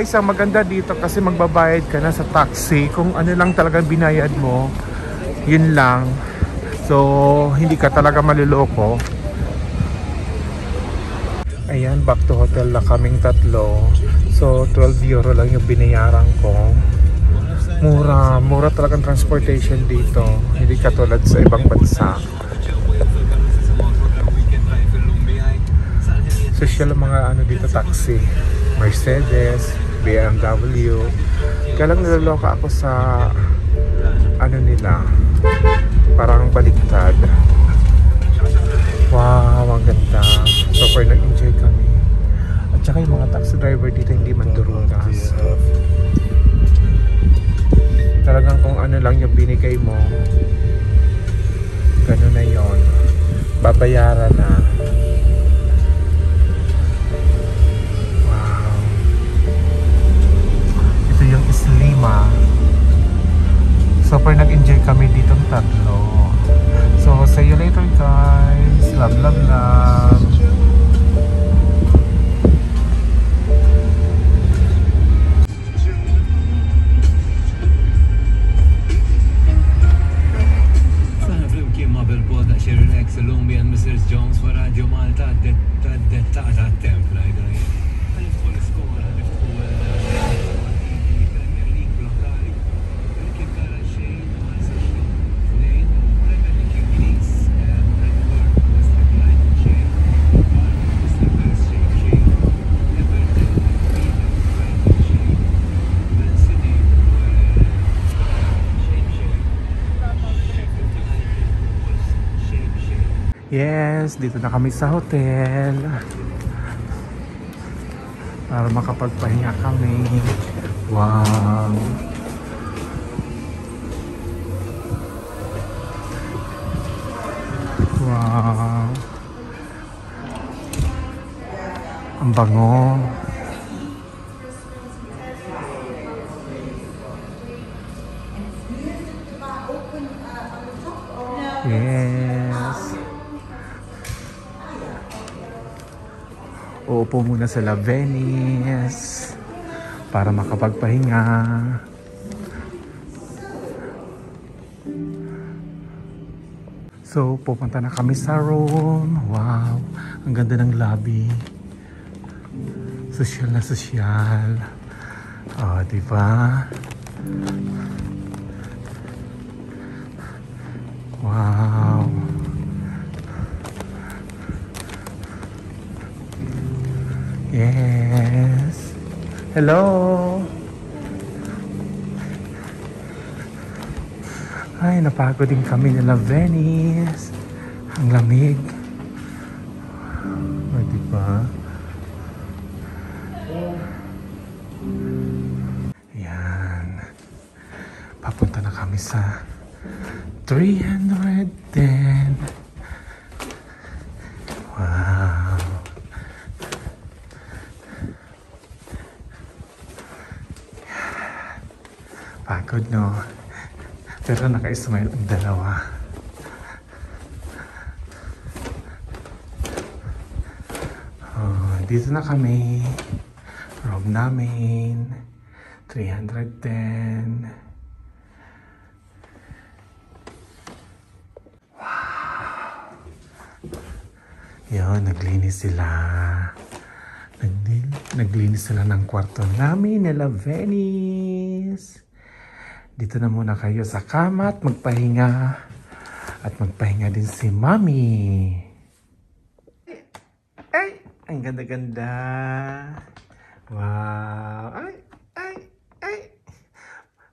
guys, ang maganda dito kasi magbabayad ka na sa taxi. Kung ano lang talaga binayad mo, yun lang. So, hindi ka talaga maliloko. Ayan, back to hotel na kaming tatlo. So, 12 euro lang yung binayaran ko. Mura talagang transportation dito. Hindi katulad sa ibang bansa. Social ang mga ano dito, taxi. Mercedes, BMW. Kaya lang nilaloka ako sa ano nila. Parang baliktad. Wow, ang ganda. Super nag-enjoy kami. At saka yung mga taxi driver dito hindi mandurugas. Talagang kung ano lang yung binigay mo, gano'n na yon, babayaran na. Wow, ito yung Islima. Super nag-enjoy kami dito ng tatlo. So see you later guys. Love, love, love. Colombian Mrs. Jones wara ġo Malta dettata templa għaliftu l-iskola għaliftu Premier League lokali kien kara xejn ma jisaxxu lejn u Premier League Ingliż Redbar Western Line xejn Western Paris xejn Everton Brighton xejn Man City Yes, dito na kami sa hotel para makapagpahinga kami. Wow, wow, ang bango. Yes. Uupo muna sa La Venice para makapagpahinga. So, pupunta na kami sa room. Wow, ang ganda ng lobby. Sosyal na sosyal. Oh, diba? Wow. Yes. Hello. Ay, napagod din kami nila Venice. Ang lamig. O, diba? Yan. Papunta na kami sa 310. Wow. Pagod, no? Pero naka-smile ang dalawa. Oh, dito na kami. Room namin. 310. Wow. Yun, naglinis sila. Naglinis sila ng kwarto namin nila Venice. Dito na muna kayo sa kama at magpahinga. At magpahinga din si Mami. Ay! Ang ganda-ganda. Wow! Ay!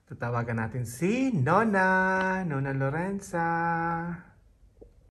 Tatawagan natin si Nona Lorenza.